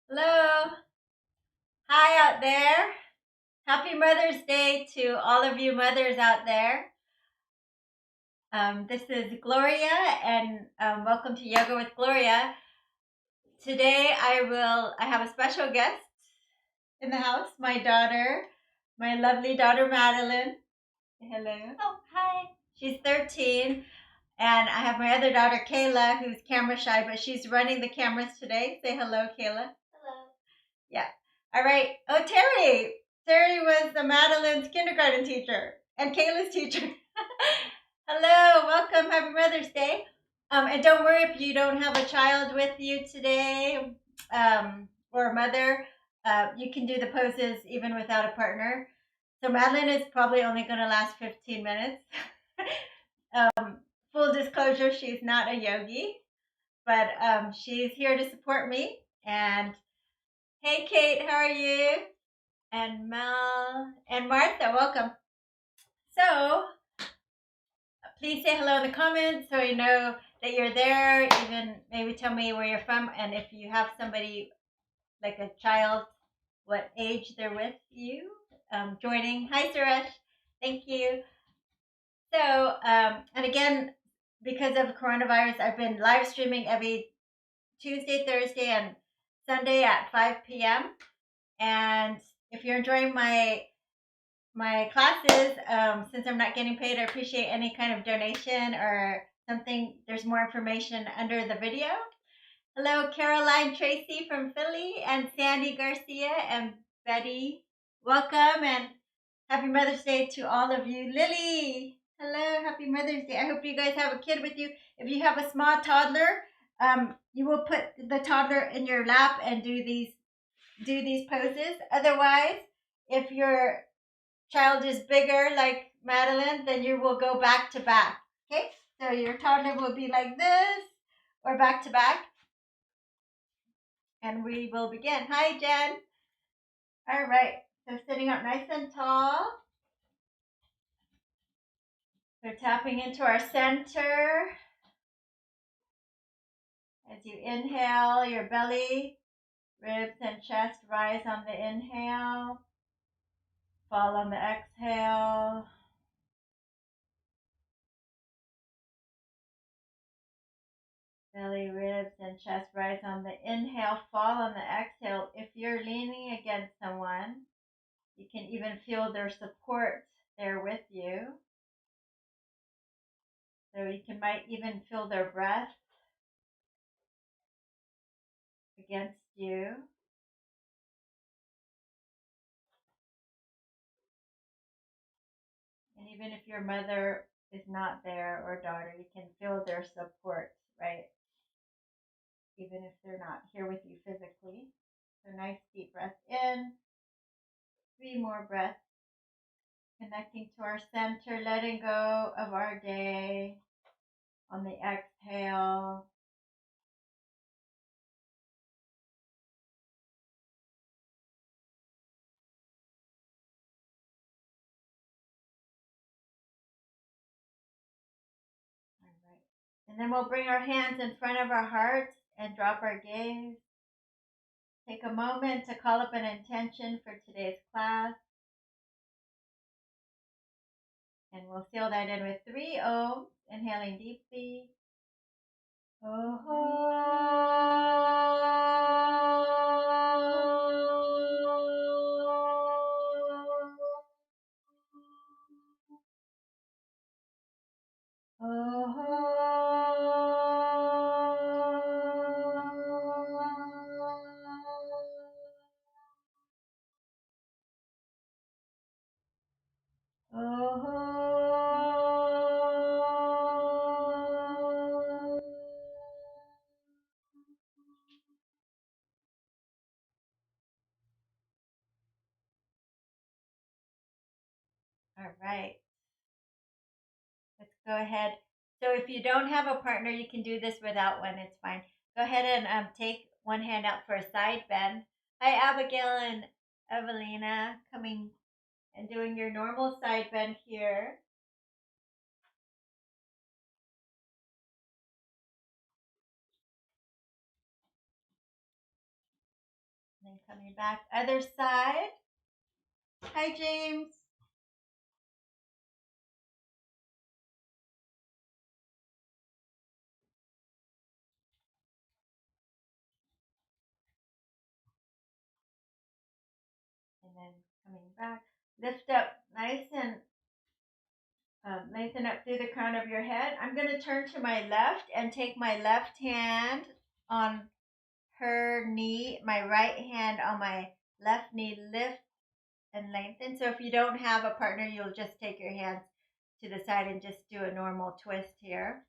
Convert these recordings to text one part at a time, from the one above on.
Hello. Hi out there. Happy Mother's Day to all of you mothers out there. This is Gloria, and welcome to Yoga with Gloria. Today I have a special guest in the house, my daughter, my lovely daughter Madeline. Say hello. Oh, hi. She's 13, and I have my other daughter Kayla, who's camera shy, but she's running the cameras today. Say hello, Kayla. Hello. Yeah. All right. Oh, Terry. Terry was the Madeline's kindergarten teacher and Kayla's teacher. Hello. Welcome. Happy Mother's Day. And don't worry if you don't have a child with you today or a mother. You can do the poses even without a partner. So Madeline is probably only going to last 15 minutes. Full disclosure, she's not a yogi, but she's here to support me. And hey, Kate, how are you? And Mel and Martha, welcome. So please say hello in the comments so I know that you're there. Even maybe tell me where you're from, and if you have somebody like a child, what age they're with you joining. Hi, Suresh. Thank you. So, and again, because of coronavirus, I've been live streaming every Tuesday, Thursday, and Sunday at 5 p.m. And if you're enjoying my classes, since I'm not getting paid, I appreciate any kind of donation or something. There's more information under the video. Hello, Caroline Tracy from Philly, and Sandy Garcia and Betty. Welcome and happy Mother's Day to all of you. Lily, hello, happy Mother's Day. I hope you guys have a kid with you. If you have a small toddler, you will put the toddler in your lap and do these poses. Otherwise, if your child is bigger like Madeline, then you will go back to back. Okay, so your toddler will be like this or back to back, and we will begin. Hi, Jen. All right, so sitting up nice and tall. We're tapping into our center. As you inhale, your belly, ribs, and chest rise on the inhale, fall on the exhale. Belly, ribs, and chest rise on the inhale, fall on the exhale. If you're leaning against someone, you can even feel their support there with you. So might even feel their breath against you. And even if your mother is not there or daughter, you can feel their support, right? Even if they're not here with you physically. So nice deep breath in. 3 more breaths. Connecting to our center, letting go of our day on the exhale. All right. And then we'll bring our hands in front of our hearts and drop our gaze. Take a moment to call up an intention for today's class. And we'll seal that in with 3 O's, inhaling deeply. Oh, all right. Let's go ahead. So if you don't have a partner, you can do this without one. It's fine. Go ahead and take one hand out for a side bend. Hi, Abigail and Evelina, coming and doing your normal side bend here. coming back. Other side. Hi, James. And then coming back. Lift up nice and lengthen up through the crown of your head. I'm going to turn to my left and take my left hand on her knee, my right hand on my left knee, lift and lengthen. So if you don't have a partner, you'll just take your hands to the side and just do a normal twist here.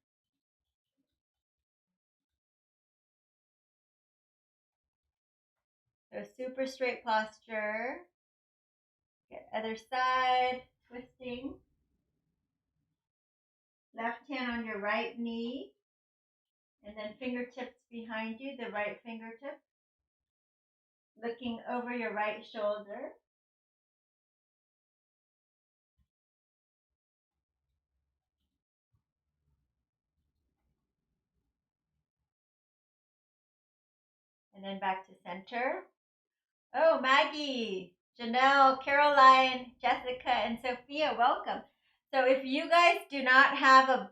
So super straight posture. Get other side, twisting. Left hand on your right knee. And then fingertips behind you, the right fingertip. Looking over your right shoulder. And then back to center. Oh, Maggie, Janelle, Caroline, Jessica, and Sophia, welcome. So if you guys do not have a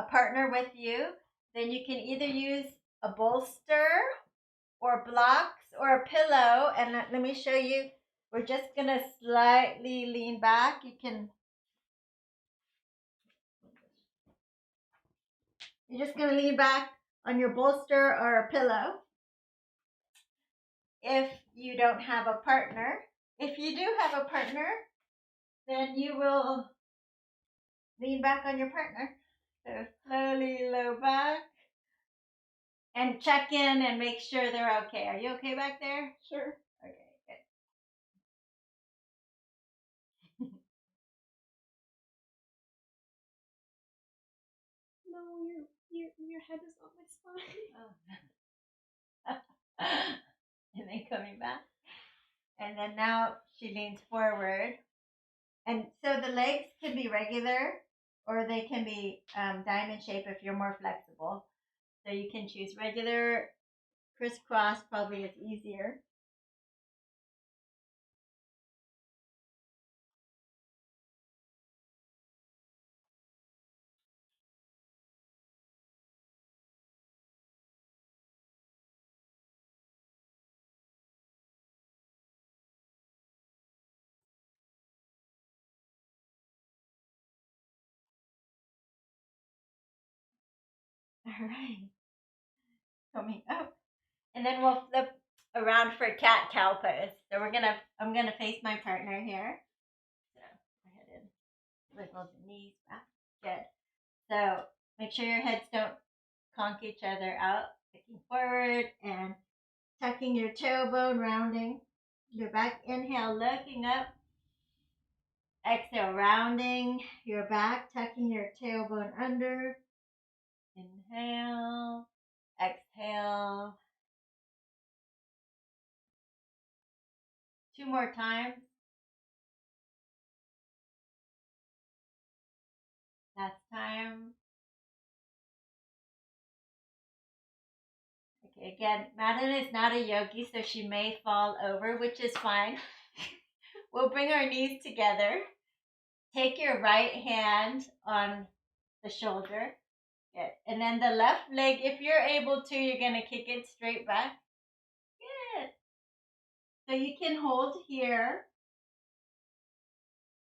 partner with you, then you can either use a bolster or blocks or a pillow. And let me show you. We're just going to slightly lean back. You're just going to lean back on your bolster or a pillow if you don't have a partner. If you do have a partner, then you will lean back on your partner. So slowly low back. And check in and make sure they're okay. Are you okay back there? Sure. Okay, good. No, your head is on my spine. Oh. And then coming back. And then now she leans forward. And so the legs can be regular or they can be diamond shape if you're more flexible. So you can choose regular, crisscross probably is easier. All right. Coming up. And then we'll flip around for cat cow pose. So I'm gonna face my partner here. So go ahead and wiggle the knees back. Good. So make sure your heads don't conk each other out. Looking forward and tucking your tailbone, rounding your back. Inhale, looking up. Exhale, rounding your back, tucking your tailbone under. Inhale, exhale. 2 more times. Last time. Okay, again, Madeline is not a yogi, so she may fall over, which is fine. We'll bring our knees together. Take your right hand on the shoulder. Good. And then the left leg, if you're able to, you're going to kick it straight back. Good. So you can hold here,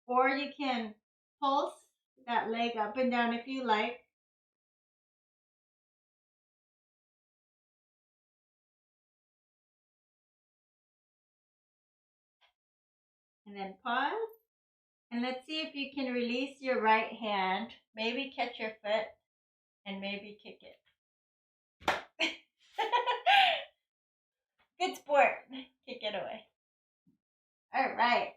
or you can pulse that leg up and down if you like. And then pause. And let's see if you can release your right hand. Maybe catch your foot and maybe kick it. Good sport. Kick it away. All right.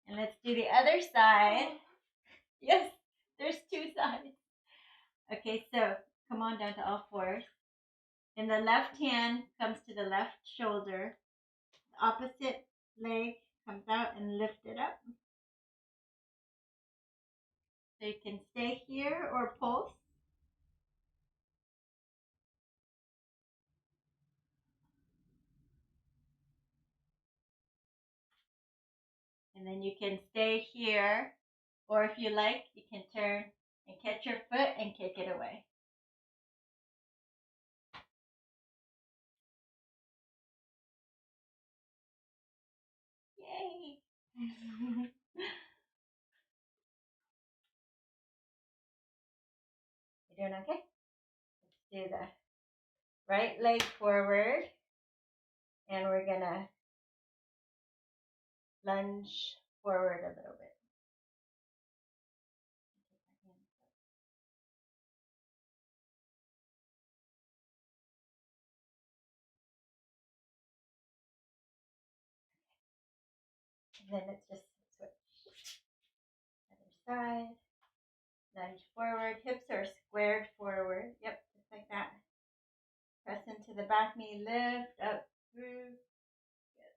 And let's do the other side. Yes, there's 2 sides. Okay, so come on down to all fours. And the left hand comes to the left shoulder. The opposite leg comes out and lift it up. So you can stay here or pulse. And then you can stay here, or if you like, you can turn and catch your foot and kick it away. Yay! You doing okay? Let's do the right leg forward, and we're gonna lunge forward a little bit. And then let's just switch. Other side. Lunge forward. Hips are squared forward. Yep, just like that. Press into the back knee. Lift up through. Good.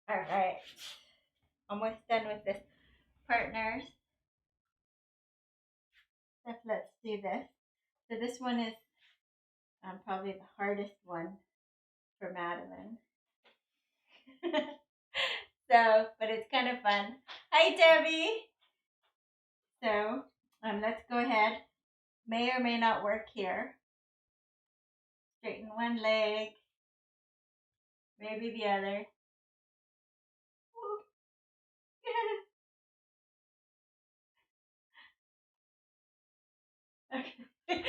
All right. Almost done with this, partners. Let's do this. So this one is probably the hardest one for Madeline. So, but it's kind of fun. Hi, Debbie. So, let's go ahead. May or may not work here. Straighten one leg, maybe the other. Okay.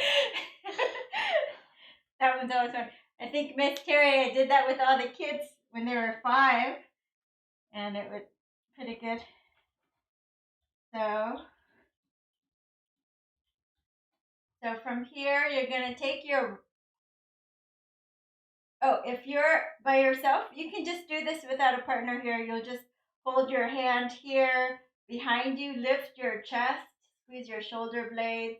That one's always fun. I think Miss Terry, I did that with all the kids when they were 5, and it was pretty good. So from here, you're going to take your, if you're by yourself, you can just do this without a partner here. You'll just hold your hand here behind you, lift your chest, squeeze your shoulder blades.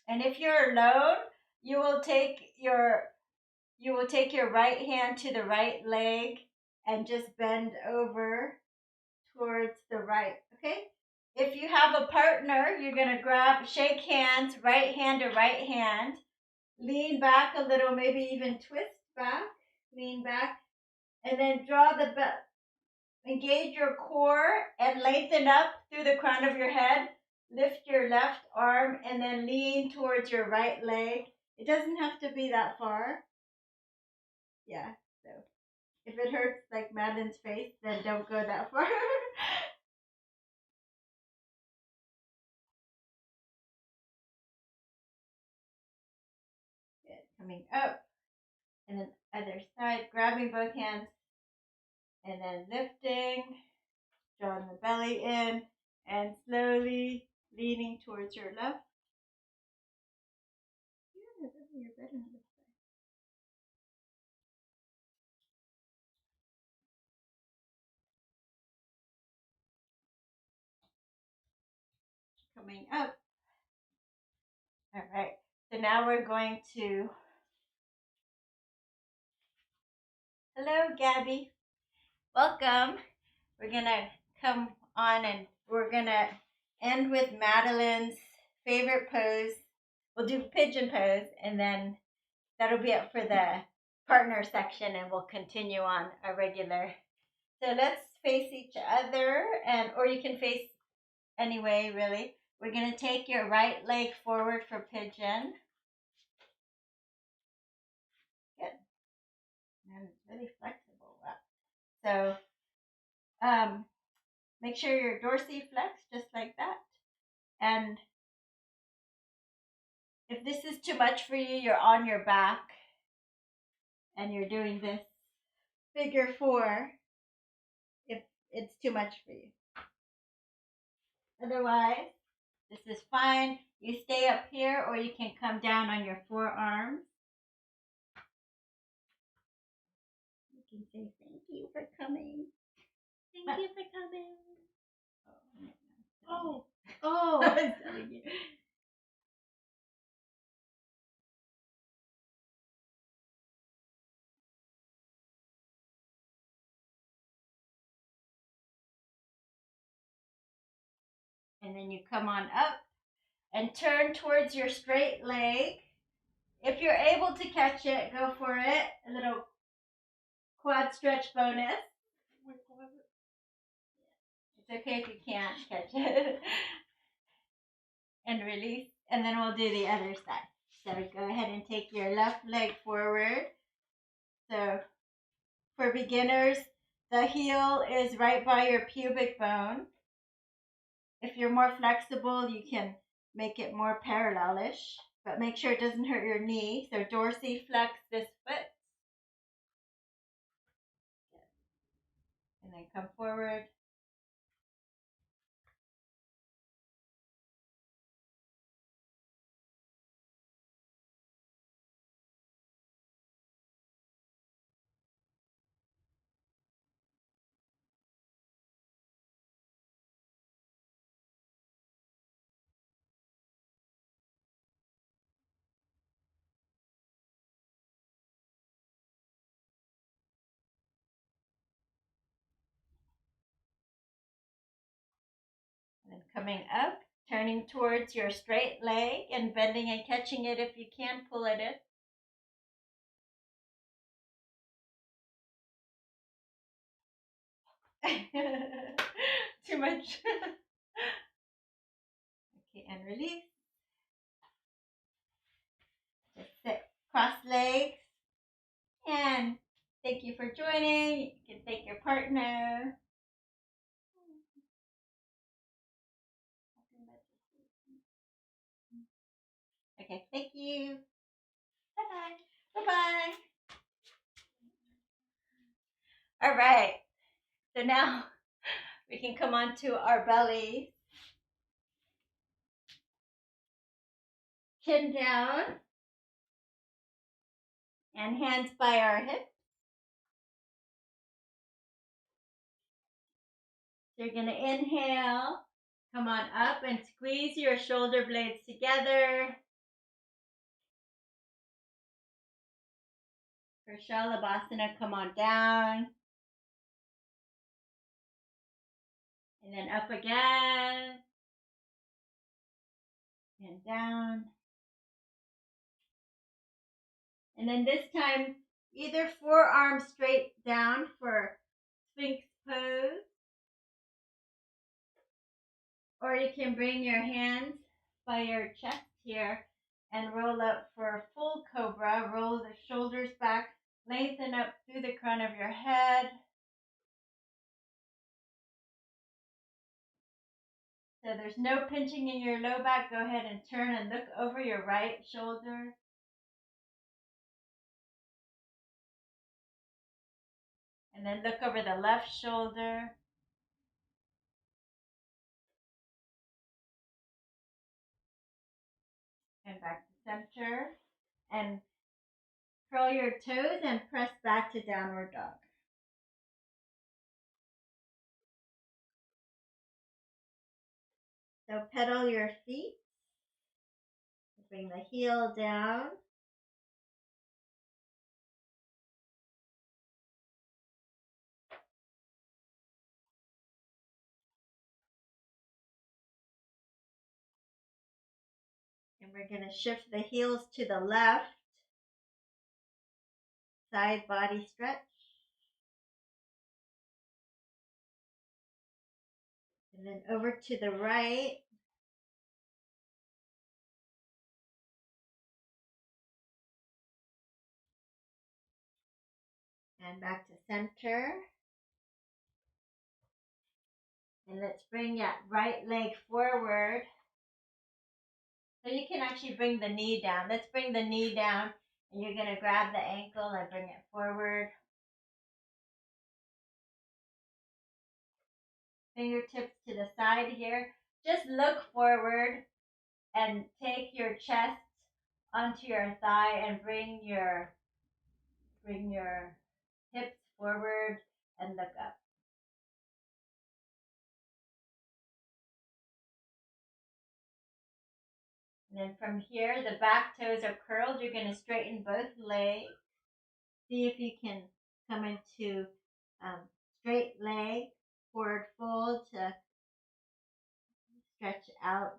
And if you're alone, you will take your right hand to the right leg and just bend over towards the right, okay? If you have a partner, you're going to shake hands, right hand to right hand, lean back a little, maybe even twist back, lean back, and then engage your core and lengthen up through the crown of your head. Lift your left arm and then lean towards your right leg. It doesn't have to be that far. Yeah, so if it hurts like Madeline's face, then don't go that far. Good. Coming up. And then other side, grabbing both hands and then lifting, drawing the belly in, and slowly leaning towards your left. Yeah, you're better on this side. Coming up. All right. So now we're going to. Hello, Gabby. Welcome. We're going to come on and we're going to end with Madeline's favorite pose. We'll do pigeon pose and then that'll be it for the partner section and we'll continue on our regular. So let's face each other or you can face anyway, really. We're going to take your right leg forward for pigeon. Good. And it's really flexible. Wow. So make sure your dorsiflex just like that. And if this is too much for you, you're on your back and you're doing this figure 4 if it's too much for you. Otherwise, this is fine. You stay up here or you can come down on your forearms. You can say thank you for coming. Thank you for coming. Oh. Oh. And then you come on up and turn towards your straight leg. If you're able to catch it, go for it. A little quad stretch bonus. It's okay if you can't catch it. And release. And then we'll do the other side. So go ahead and take your left leg forward. So for beginners, the heel is right by your pubic bone. If you're more flexible, you can make it more parallelish, but make sure it doesn't hurt your knee. So dorsiflex this foot. And then come forward. And then coming up, turning towards your straight leg and bending and catching it if you can, pull it in. Too much. Okay, and release. Just sit, cross legs. And thank you for joining. You can thank your partner. Okay, thank you. Bye-bye. Bye-bye. All right. So now we can come on to our belly. Chin down. And hands by our hips. So you're going to inhale. Come on up and squeeze your shoulder blades together. For Shavasana, come on down. And then up again. And down. And then this time, either forearms straight down for Sphinx pose. Or you can bring your hands by your chest here and roll up for full cobra. Roll the shoulders back, lengthen up through the crown of your head. So there's no pinching in your low back. Go ahead and turn and look over your right shoulder. And then look over the left shoulder. And back to center. And curl your toes and press back to downward dog. So pedal your feet. Bring the heel down. And we're going to shift the heels to the left. Side body stretch. And then over to the right. And back to center. And let's bring that right leg forward. So you can actually bring the knee down. Let's bring the knee down. And you're going to grab the ankle and bring it forward. Fingertips to the side here. Just look forward and take your chest onto your thigh and bring your hips forward and look up. And then from here, the back toes are curled. You're going to straighten both legs. See if you can come into straight leg, forward fold to stretch out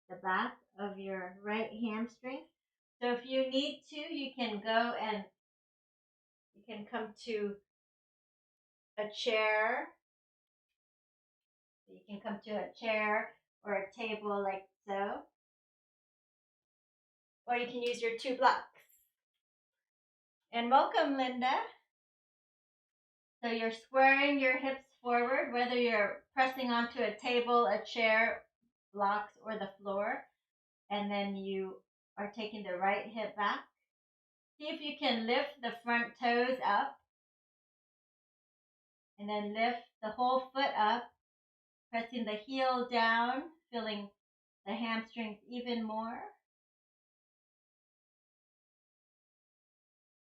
the back of your right hamstring. So if you need to, you can go and you can come to a chair. You can come to a chair or a table like so. Or you can use your 2 blocks. And welcome, Linda. So you're squaring your hips forward, whether you're pressing onto a table, a chair, blocks, or the floor. And then you are taking the right hip back. See if you can lift the front toes up. And then lift the whole foot up, pressing the heel down, feeling the hamstrings even more.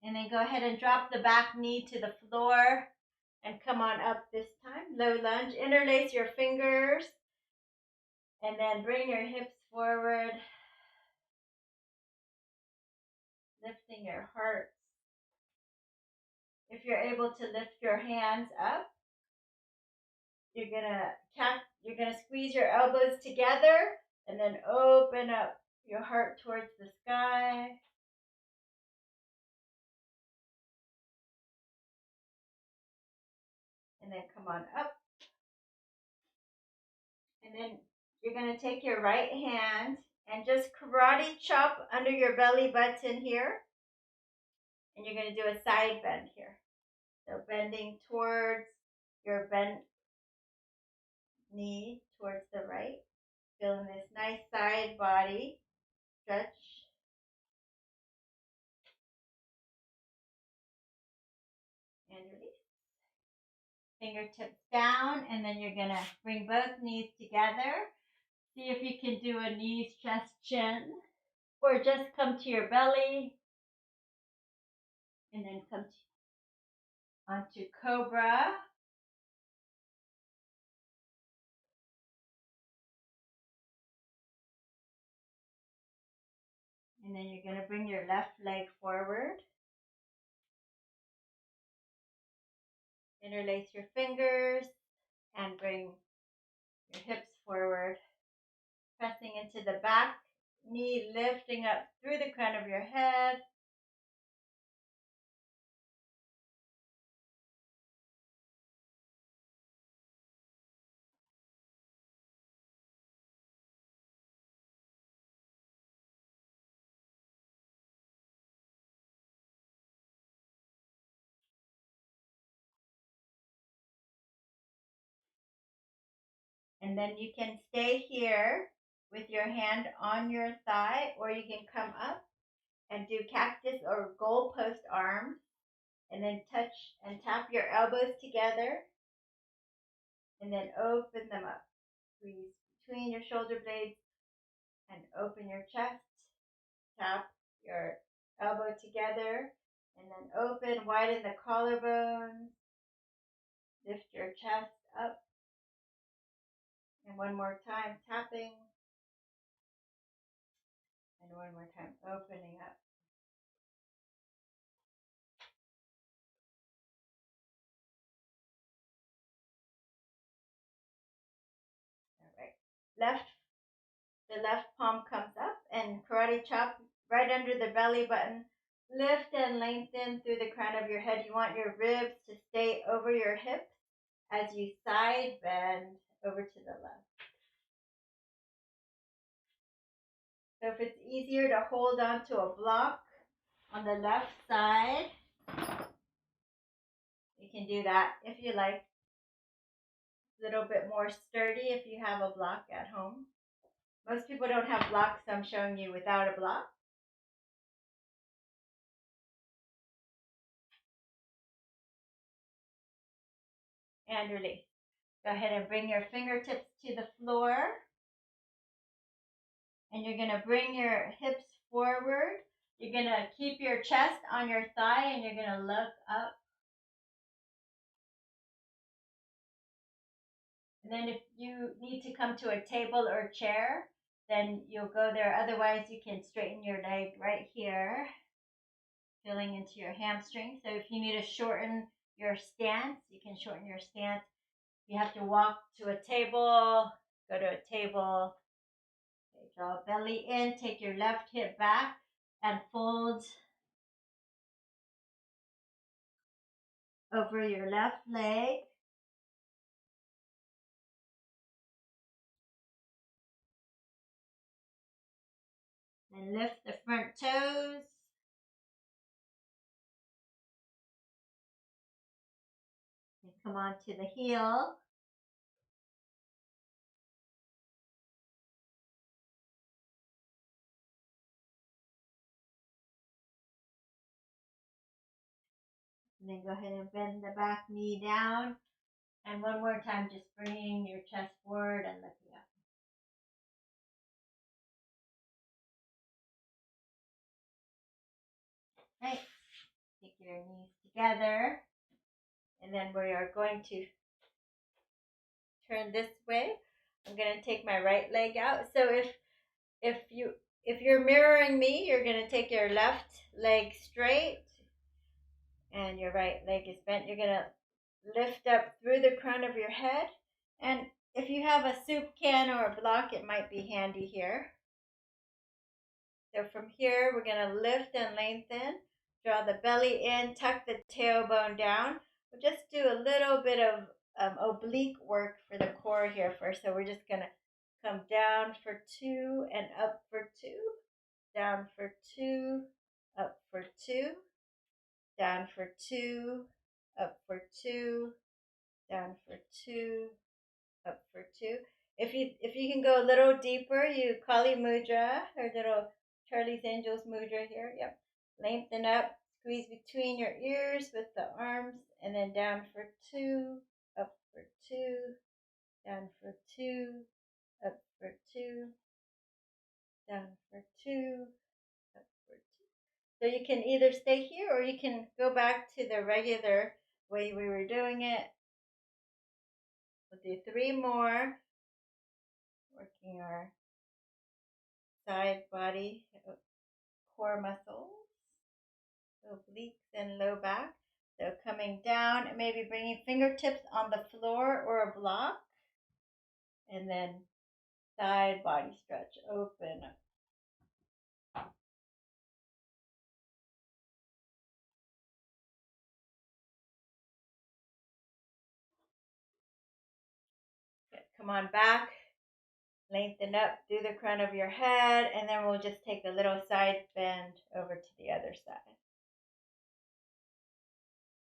And then go ahead and drop the back knee to the floor and come on up this time. Low lunge. Interlace your fingers and then bring your hips forward, lifting your heart. If you're able to lift your hands up, you're gonna squeeze your elbows together and then open up your heart towards the sky. And then come on up. And then you're going to take your right hand and just karate chop under your belly button here. And you're going to do a side bend here. So bending towards your bent knee towards the right. Feeling this nice side body stretch. And release. Fingertips down, and then you're going to bring both knees together. See if you can do a knees, chest, chin, or just come to your belly, and then come onto cobra. And then you're going to bring your left leg forward. Interlace your fingers and bring your hips forward, pressing into the back knee, lifting up through the crown of your head. And then you can stay here with your hand on your thigh, or you can come up and do cactus or goalpost arms, and then touch and tap your elbows together, and then open them up. Squeeze between your shoulder blades and open your chest. Tap your elbow together, and then open, widen the collarbones. Lift your chest up. And one more time, tapping. And one more time, opening up. All right. The left palm comes up and karate chop right under the belly button. Lift and lengthen through the crown of your head. You want your ribs to stay over your hips as you side bend over to the left. So if it's easier to hold on to a block on the left side, you can do that if you like. A little bit more sturdy if you have a block at home. Most people don't have blocks, so I'm showing you without a block. And release. Go ahead and bring your fingertips to the floor. And you're going to bring your hips forward. You're going to keep your chest on your thigh, and you're going to look up. And then if you need to come to a table or chair, then you'll go there. Otherwise, you can straighten your leg right here, feeling into your hamstring. So if you need to shorten your stance, you can shorten your stance. If you have to walk to a table, go to a table. Okay, draw belly in, take your left hip back and fold over your left leg. And lift the front toes. And come on to the heel. And then go ahead and bend the back knee down. And one more time, just bringing your chest forward and lifting up. Right. Take your knees together. And then we are going to turn this way. I'm going to take my right leg out. So if you're mirroring me, you're going to take your left leg straight and your right leg is bent. You're going to lift up through the crown of your head. And if you have a soup can or a block, it might be handy here. So from here, we're going to lift and lengthen. Draw the belly in, tuck the tailbone down. We'll just do a little bit of oblique work for the core here first. So we're just going to come down for 2 and up for 2. Down for 2, up for 2. Down for 2, up for 2. Down for 2, up for 2. If you can go a little deeper, you Kali Mudra or little Charlie's Angels Mudra here. Yep. Lengthen up, squeeze between your ears with the arms, and then down for 2, up for 2, down for 2, up for 2, down for 2, up for 2. So you can either stay here or you can go back to the regular way we were doing it. We'll do 3 more. Working our side body, core muscles, obliques and low back. So coming down, maybe bringing fingertips on the floor or a block. And then side body stretch, open. Good. Come on back. Lengthen up through the crown of your head. And then we'll just take a little side bend over to the other side.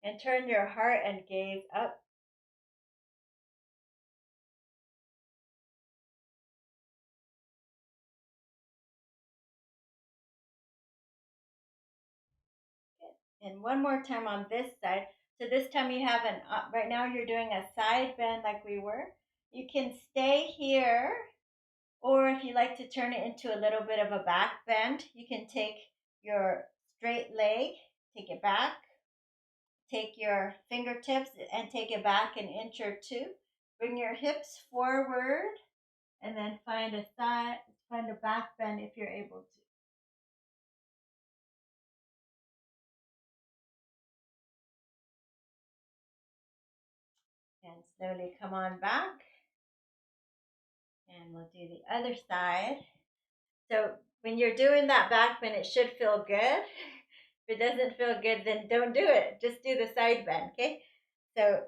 And turn your heart and gaze up. And one more time on this side. So this time you have right now you're doing a side bend like we were. You can stay here, or if you like to turn it into a little bit of a back bend, you can take your straight leg, take it back, take your fingertips and take it back an inch or 2. Bring your hips forward and then find a back bend if you're able to. And slowly come on back. And we'll do the other side. So when you're doing that back bend, it should feel good. If it doesn't feel good, then don't do it. Just do the side bend, okay? So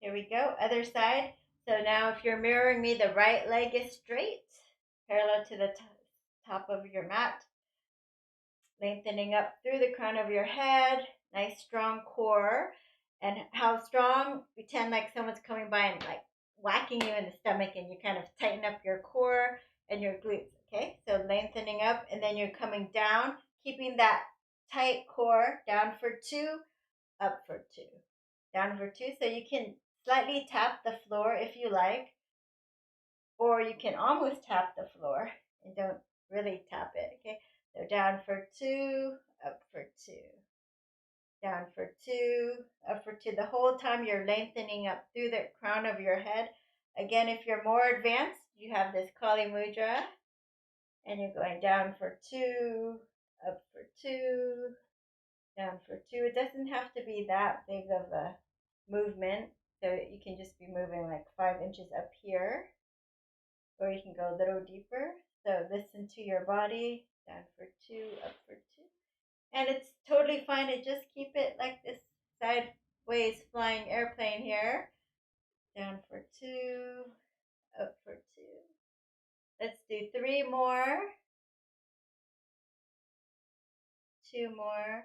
here we go, other side. So now if you're mirroring me, the right leg is straight, parallel to the top of your mat. Lengthening up through the crown of your head, nice strong core. And how strong? Pretend like someone's coming by and like whacking you in the stomach, and you kind of tighten up your core and your glutes, okay? So lengthening up, and then you're coming down, keeping that tight core, down for 2, up for 2, down for 2. So you can slightly tap the floor if you like, or you can almost tap the floor and don't really tap it, okay? So down for 2, up for 2, down for 2, up for 2. The whole time you're lengthening up through the crown of your head. Again, if you're more advanced, you have this Kali Mudra, and you're going down for 2, up for 2, down for 2. It doesn't have to be that big of a movement, so you can just be moving like 5 inches up here. or you can go a little deeper. So listen to your body. Down for 2, up for 2. And it's totally fine to just keep it like this sideways flying airplane here. Down for 2, up for 2. Let's do 3 more. 2 more.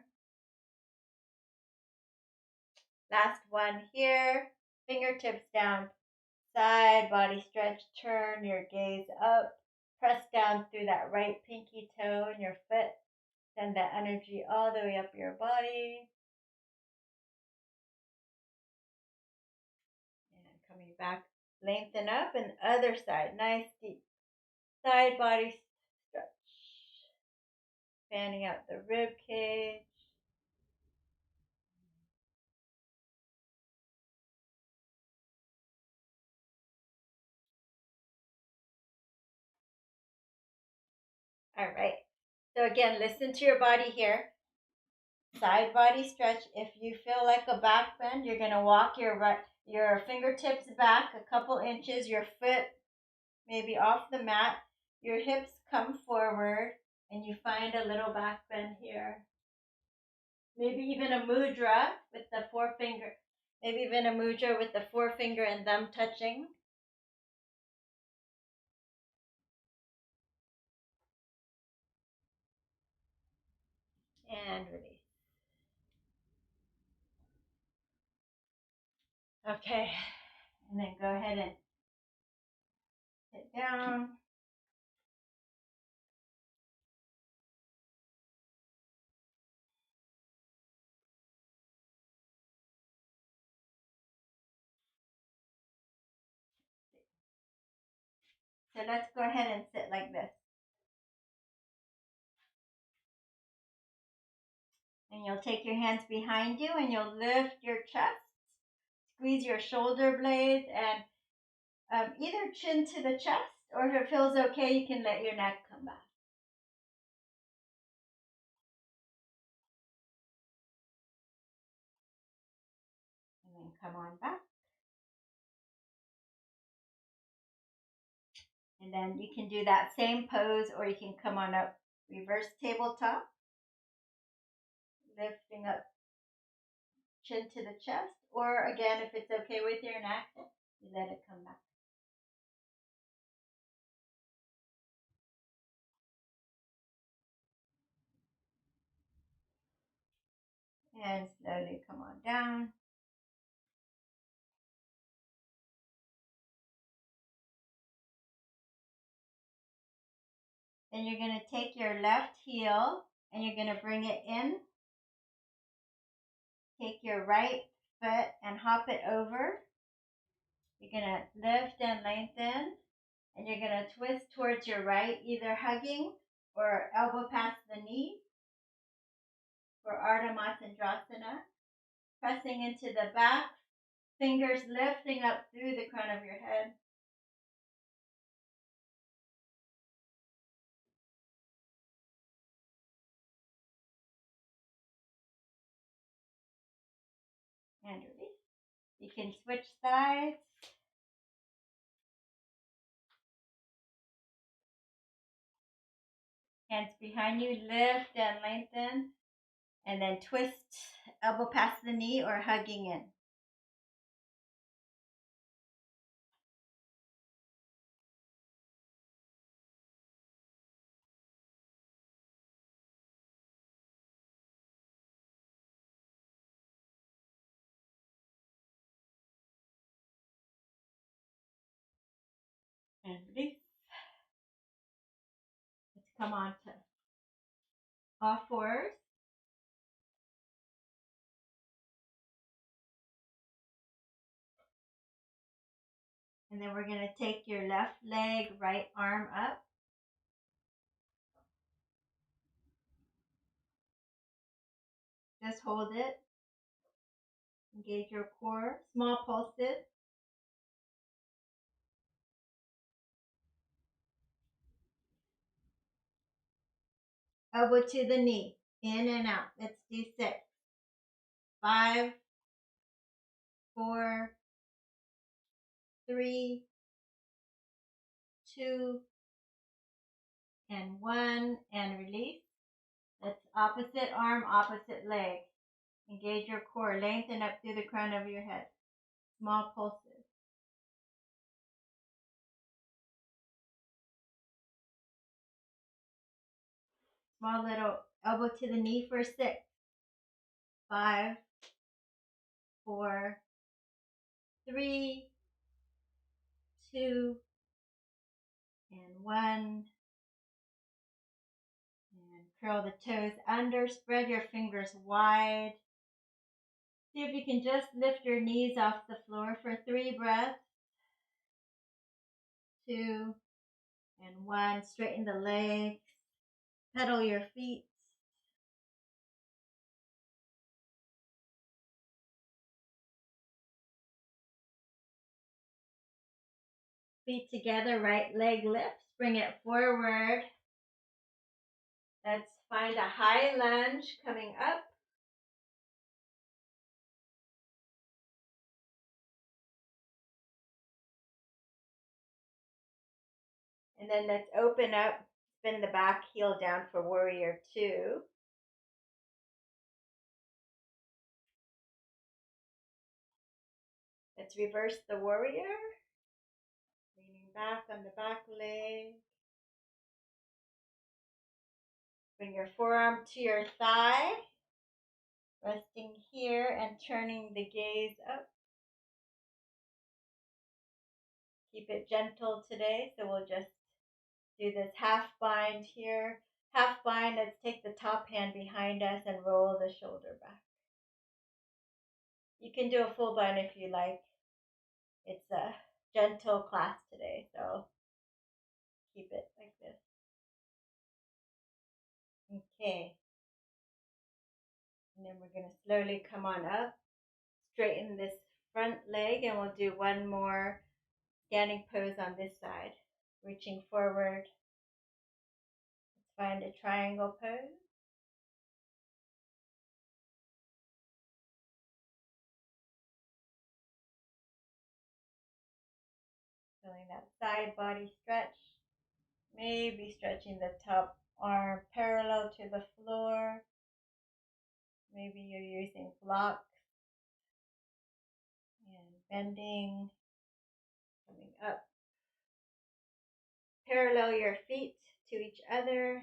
Last one here. Fingertips down. Side body stretch. Turn your gaze up. Press down through that right pinky toe in your foot. Send that energy all the way up your body. And coming back. Lengthen up and other side. Nice deep side body stretch. Fanning out the rib cage. All right. So again, listen to your body here. Side body stretch. If you feel like a back bend, you're going to walk your fingertips back a couple inches, your foot maybe off the mat, your hips come forward, and you find a little back bend here. Maybe even a mudra with the forefinger. Maybe even a mudra with the forefinger and thumb touching. And release. Okay. And then go ahead and sit down. So let's go ahead and sit like this. And you'll take your hands behind you and you'll lift your chest, squeeze your shoulder blades, and either chin to the chest, or if it feels okay, you can let your neck come back. And then come on back. And then you can do that same pose, or you can come on up, reverse tabletop, lifting up chin to the chest, or again, if it's okay with your neck, you let it come back. And slowly come on down. Then you're going to take your left heel and you're going to bring it in. Take your right foot and hop it over. You're going to lift and lengthen. And you're going to twist towards your right, either hugging or elbow past the knee for Ardha Matsyendrasana. Pressing into the back, fingers lifting up through the crown of your head. And release. You can switch sides. Hands behind you, lift and lengthen. And then twist, elbow past the knee or hugging in. And release. Let's come on to all fours. And then we're going to take your left leg, right arm up. Just hold it. Engage your core. Small pulses. Elbow to the knee. In and out. Let's do 6. 5, 4, 3, 2 and 1 and release. That's opposite arm, opposite leg. Engage your core. Lengthen up through the crown of your head. Small pulses. Small little elbow to the knee for 6. 5, 4, 3, 2, and 1. And curl the toes under. Spread your fingers wide. See if you can just lift your knees off the floor for 3 breaths. 2 and 1. Straighten the legs. Pedal your feet. Feet together, right leg lifts. Bring it forward. Let's find a high lunge coming up. And then let's open up. Spin the back heel down for warrior 2. Let's reverse the warrior. Leaning back on the back leg. Bring your forearm to your thigh. Resting here and turning the gaze up. Keep it gentle today, so we'll just do this half bind here. Half bind, let's take the top hand behind us and roll the shoulder back. You can do a full bind if you like. It's a gentle class today, so keep it like this. Okay. And then we're going to slowly come on up. Straighten this front leg, and we'll do one more standing pose on this side. Reaching forward. Let's find a triangle pose. Feeling that side body stretch. Maybe stretching the top arm parallel to the floor. Maybe you're using blocks and bending, coming up. Parallel your feet to each other.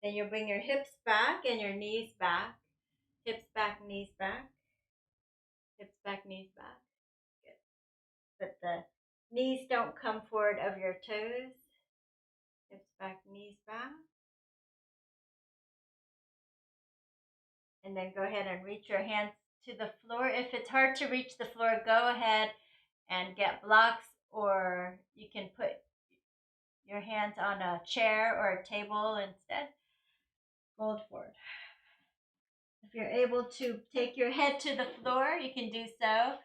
Then you'll bring your hips back and your knees back. Hips back, knees back. Hips back, knees back. Good. But the knees don't come forward of your toes. Hips back, knees back. And then go ahead and reach your hands to the floor. If it's hard to reach the floor, go ahead and get blocks, or you can put your hands on a chair or a table instead. Fold forward. If you're able to take your head to the floor, you can do so.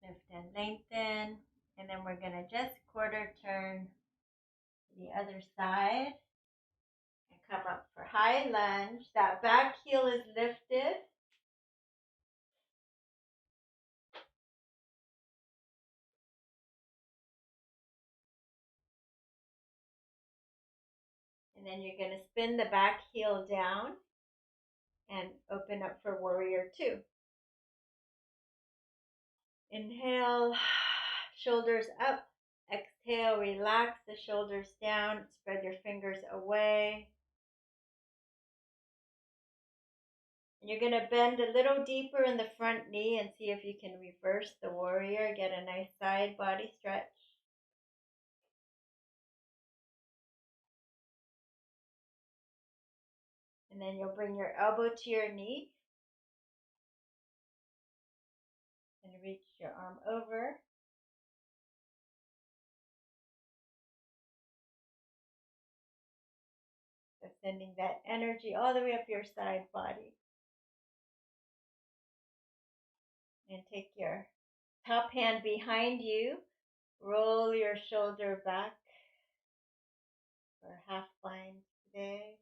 Lift and lengthen. And then we're going to just quarter turn to the other side. And come up for high lunge. That back heel is lifted. And then you're going to spin the back heel down and open up for warrior 2. Inhale, shoulders up. Exhale, relax the shoulders down. Spread your fingers away. And you're going to bend a little deeper in the front knee and see if you can reverse the warrior. Get a nice side body stretch. And then you'll bring your elbow to your knee and reach your arm over. So sending that energy all the way up your side body. And take your top hand behind you. Roll your shoulder back for half bind today.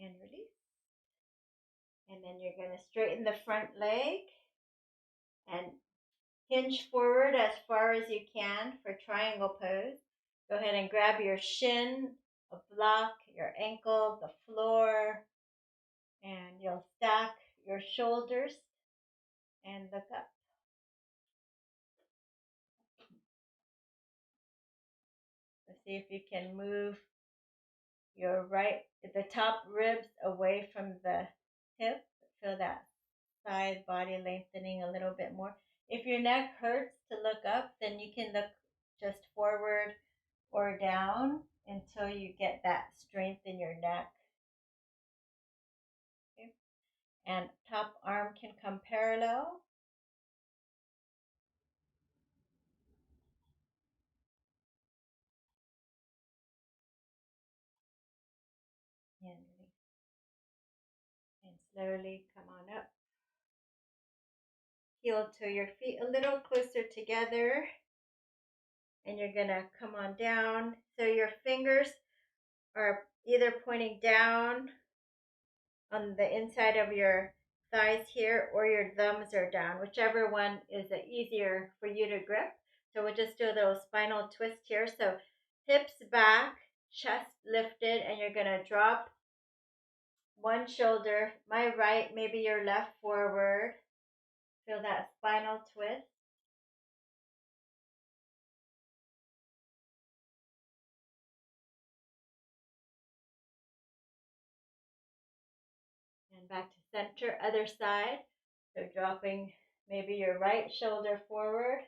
And release. And then you're going to straighten the front leg and hinge forward as far as you can for triangle pose. Go ahead and grab your shin, a block, your ankle, the floor, and you'll stack your shoulders and look up. So see if you can move your the top ribs away from the hip. Feel that side body lengthening a little bit more. If your neck hurts to look up, then you can look just forward or down until you get that strength in your neck. Okay. And top arm can come parallel. And release. And slowly come on up. Heel to your feet a little closer together. And you're going to come on down. So your fingers are either pointing down on the inside of your thighs here, or your thumbs are down, whichever one is easier for you to grip. So we'll just do a little spinal twist here. So hips back, chest lifted, and you're going to drop one shoulder, my right, maybe your left forward. Feel that spinal twist. And back to center, other side. So dropping maybe your right shoulder forward.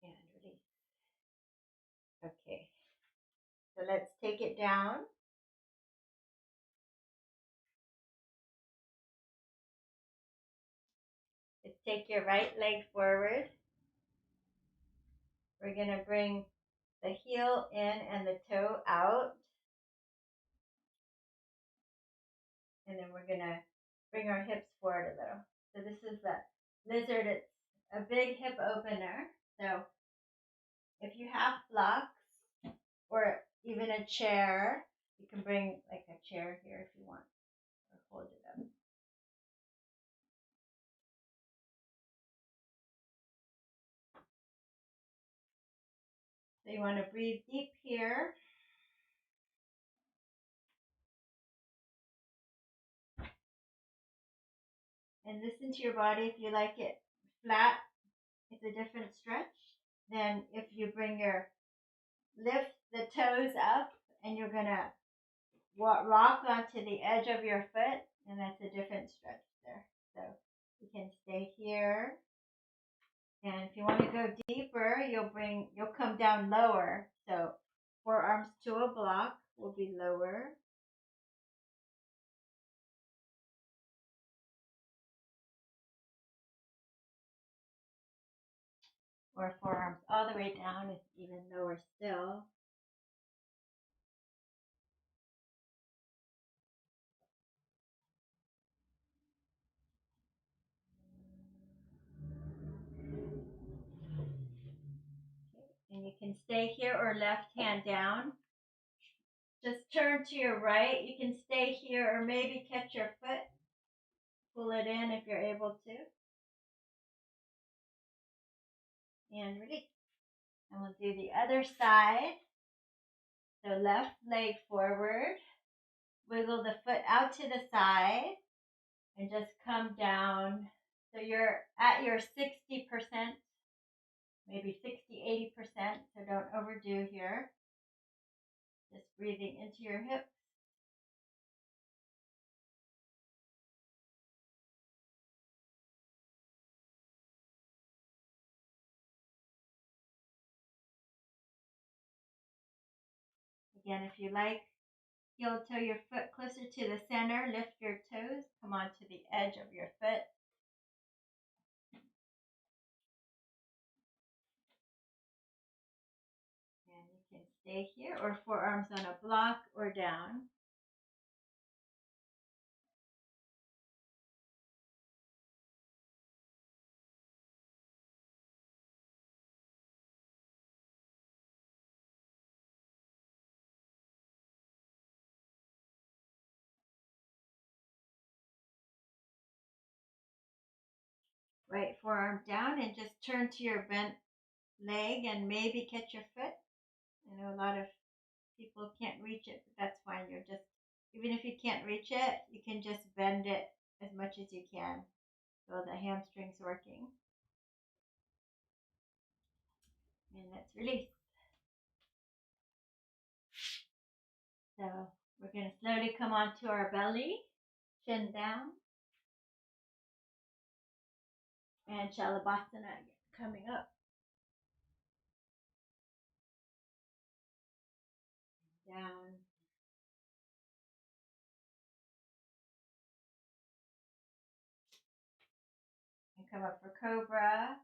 And release. Okay. So let's take it down. Let's take your right leg forward. We're going to bring the heel in and the toe out. And then we're going to bring our hips forward a little. So this is the lizard. It's a big hip opener. So if you have blocks or even a chair, you can bring like a chair here if you want, or hold it up. So you want to breathe deep here. And listen to your body. If you like it flat, it's a different stretch. Then if you lift the toes up, and you're going to rock onto the edge of your foot, and that's a different stretch there. So you can stay here. And if you want to go deeper, you'll come down lower. So forearms to a block will be lower. Or forearms all the way down is even lower still. And you can stay here or left hand down. Just turn to your right. You can stay here or maybe catch your foot. Pull it in if you're able to. And release. And we'll do the other side. So left leg forward. Wiggle the foot out to the side. And just come down. So you're at your 60%, maybe 60, 80%. So don't overdo here. Just breathing into your hips. Again, if you like You'll toe your foot closer to the center. Lift your toes. Come on to the edge of your foot. And you can stay here or forearms on a block or down. Right forearm down and just turn to your bent leg and maybe catch your foot. I know a lot of people can't reach it, but that's fine. You're just, even if you can't reach it, you can just bend it as much as you can so the hamstring's working. And let's release. So we're going to slowly come onto our belly, chin down, and Shavasana coming up, down, and come up for Cobra.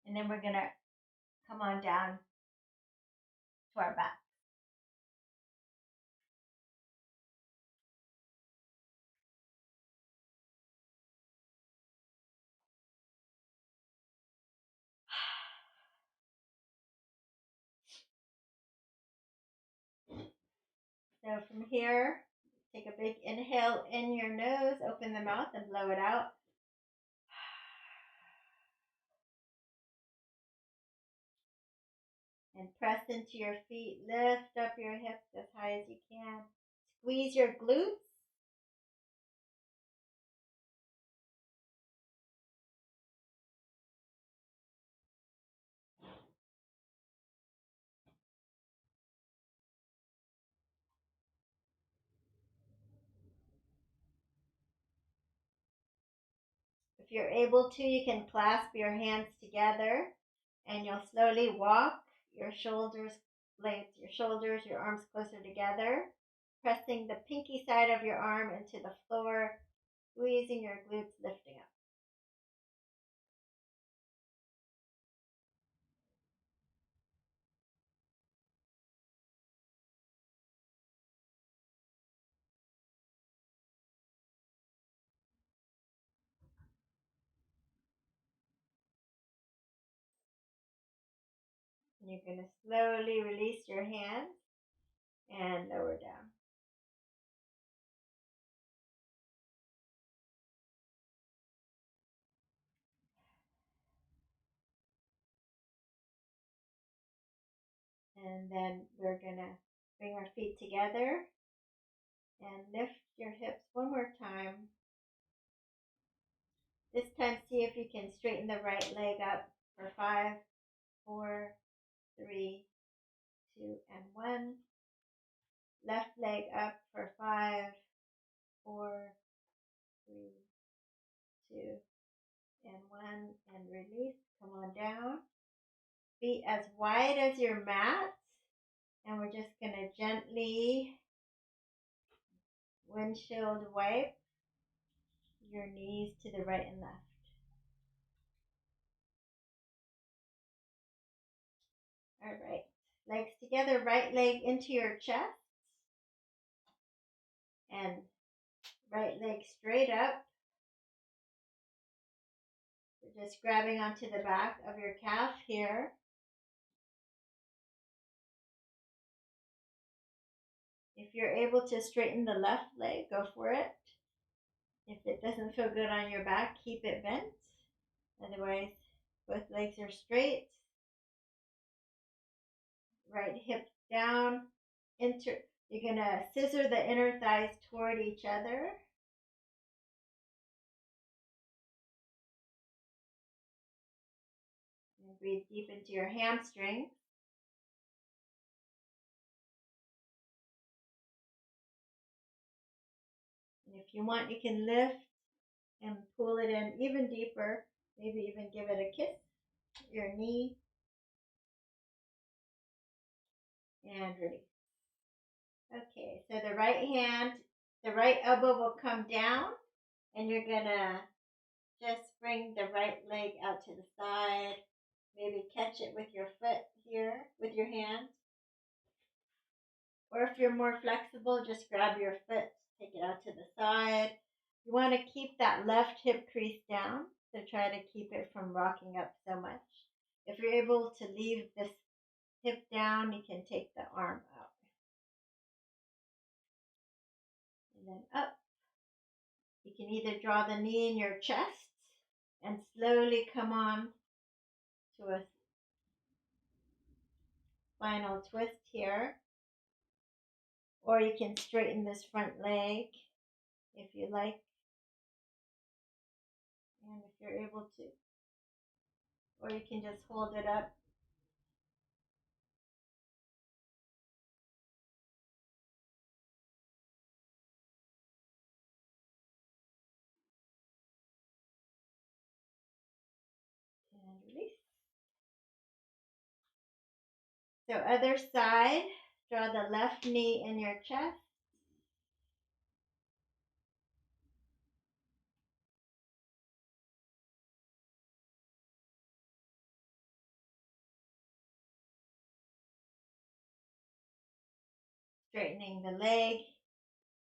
And then we're going to come on down to our back. So from here, take a big inhale in your nose, open the mouth and blow it out. And press into your feet, lift up your hips as high as you can. Squeeze your glutes. If you're able to, you can clasp your hands together and you'll slowly walk your shoulders, blades, your arms closer together, pressing the pinky side of your arm into the floor, squeezing your glutes, lifting up. And you're going to slowly release your hands and lower down. And then we're going to bring our feet together and lift your hips one more time. This time, see if you can straighten the right leg up for 5, 4, 3, 2, and 1. Left leg up for 5, 4, 3, 2, and 1. And release. Come on down. Feet as wide as your mat. And we're just going to gently windshield wipe your knees to the right and left. All right. Legs together, right leg into your chest. And right leg straight up. So just grabbing onto the back of your calf here. If you're able to straighten the left leg, go for it. If it doesn't feel good on your back, keep it bent. Otherwise, both legs are straight. Right hip down. You're going to scissor the inner thighs toward each other. And breathe deep into your hamstrings. And if you want, you can lift and pull it in even deeper. Maybe even give it a kiss your knee and release. Okay, so the right elbow will come down and you're gonna just bring the right leg out to the side. Maybe catch it with your foot here with your hand. Or if you're more flexible, just grab your foot, take it out to the side. You want to keep that left hip crease down, so try to keep it from rocking up so much. If you're able to leave this hip down, you can take the arm out. And then up. You can either draw the knee in your chest and slowly come on to a spinal twist here, or you can straighten this front leg if you like, and if you're able to, or you can just hold it up. And release. So other side, draw the left knee in your chest. Straightening the leg.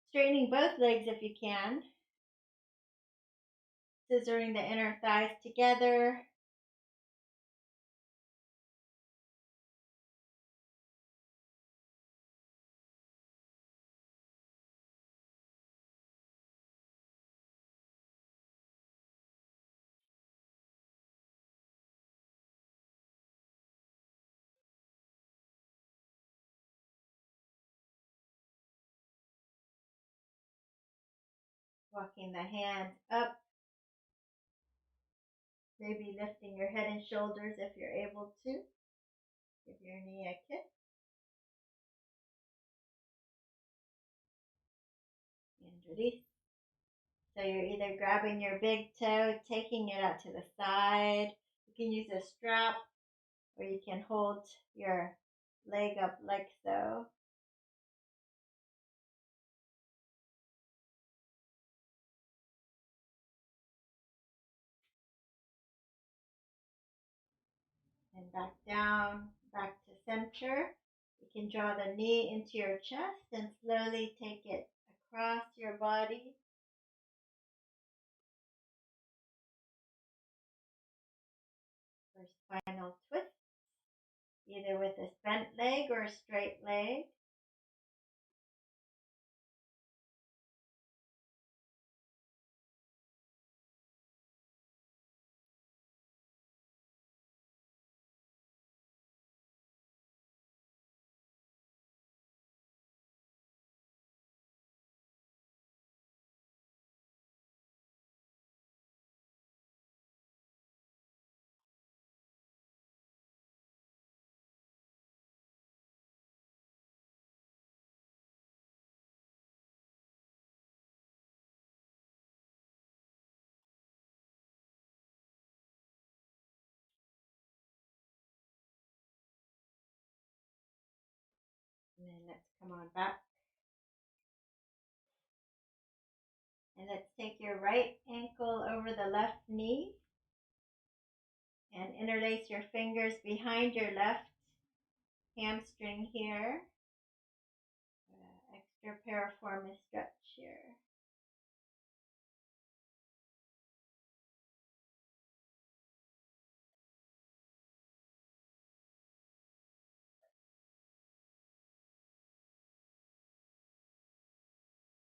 Straightening both legs if you can. Scissoring the inner thighs together. Walking the hands up. Maybe lifting your head and shoulders if you're able to. Give your knee a kick. And release. So you're either grabbing your big toe, taking it out to the side. You can use a strap, or you can hold your leg up like so. And back down, back to center. You can draw the knee into your chest and slowly take it across your body. For spinal twist, either with a bent leg or a straight leg. And then let's come on back. And let's take your right ankle over the left knee and interlace your fingers behind your left hamstring here. Extra piriformis stretch here.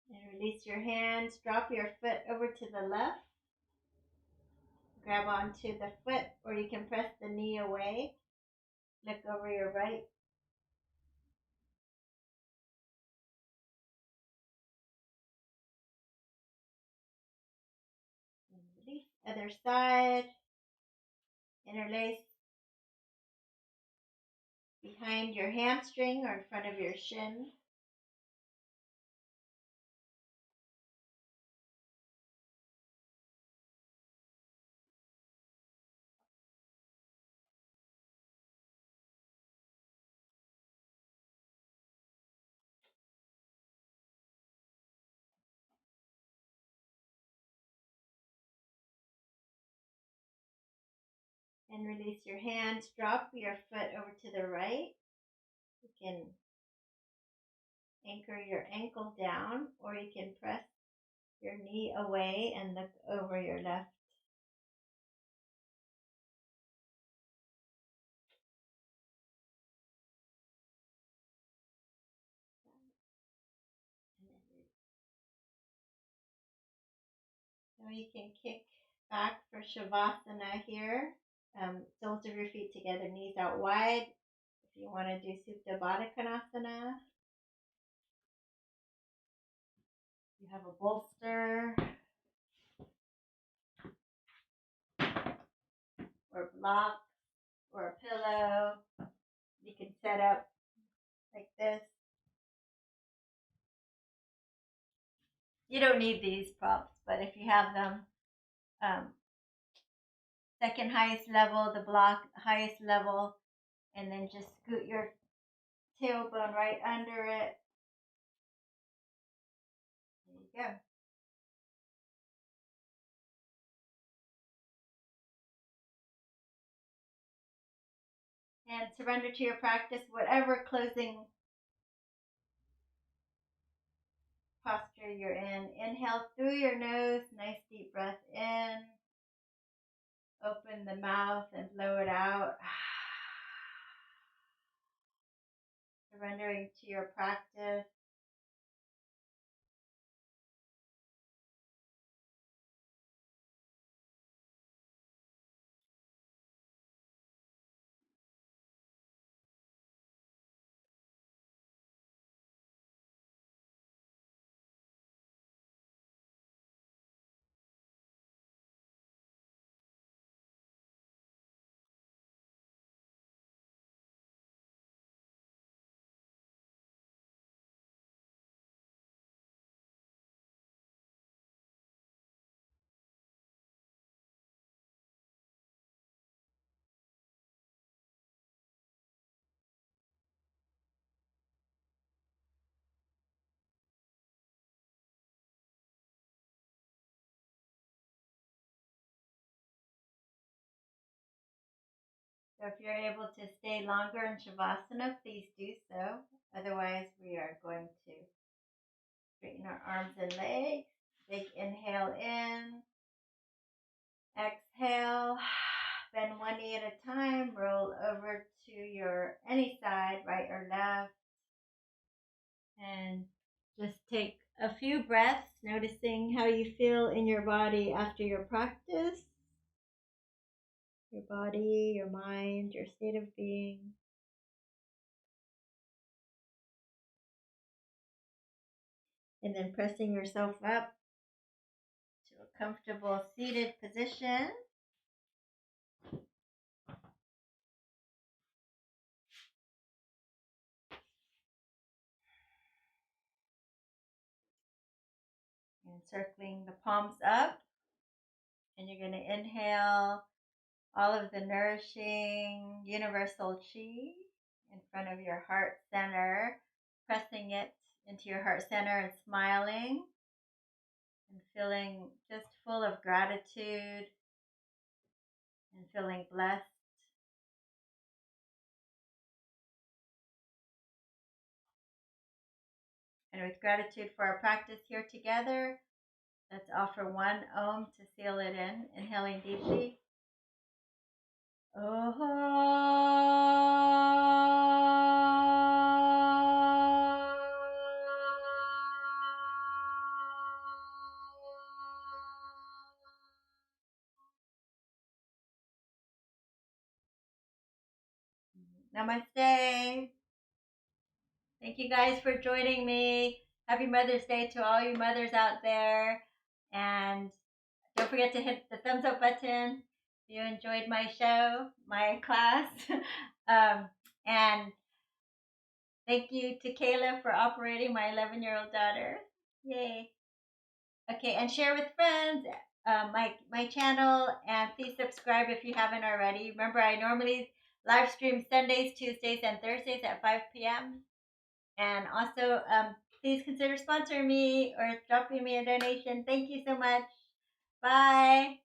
And release your hands. Drop your foot over to the left. Grab onto the foot, or you can press the knee away. Look over your right. And release. Other side. Interlace behind your hamstring or in front of your shin. And release your hands. Drop your foot over to the right. You can anchor your ankle down, or you can press your knee away and look over your left. Now you can kick back for Shavasana here. Soles of your feet together, knees out wide. If you want to do Supta Baddha Konasana, you have a bolster or block or a pillow. You can set up like this. You don't need these props, but if you have them, second highest level, the block, highest level, and then just scoot your tailbone right under it. There you go. And surrender to your practice, whatever closing posture you're in. Inhale through your nose, nice deep breath in. Open the mouth and blow it out. Surrendering to your practice. So if you're able to stay longer in Shavasana, please do so. Otherwise, we are going to straighten our arms and legs. Big inhale in. Exhale. Bend one knee at a time. Roll over to your any side, right or left. And just take a few breaths, noticing how you feel in your body after your practice. Your body, your mind, your state of being. And then pressing yourself up to a comfortable seated position. And circling the palms up. And you're going to inhale all of the nourishing universal chi in front of your heart center, pressing it into your heart center and smiling and feeling just full of gratitude and feeling blessed. And with gratitude for our practice here together, let's offer one Om to seal it in. Inhaling deeply. Oh. Namaste. Thank you guys for joining me. Happy Mother's Day to all you mothers out there. And don't forget to hit the thumbs up button if you enjoyed my show, my class. And thank you to Kayla for operating my 11-year-old daughter. Yay. Okay, and share with friends my channel, and please subscribe if you haven't already. Remember, I normally live stream Sundays, Tuesdays, and Thursdays at 5 p.m. And also, please consider sponsoring me or dropping me a donation. Thank you so much. Bye.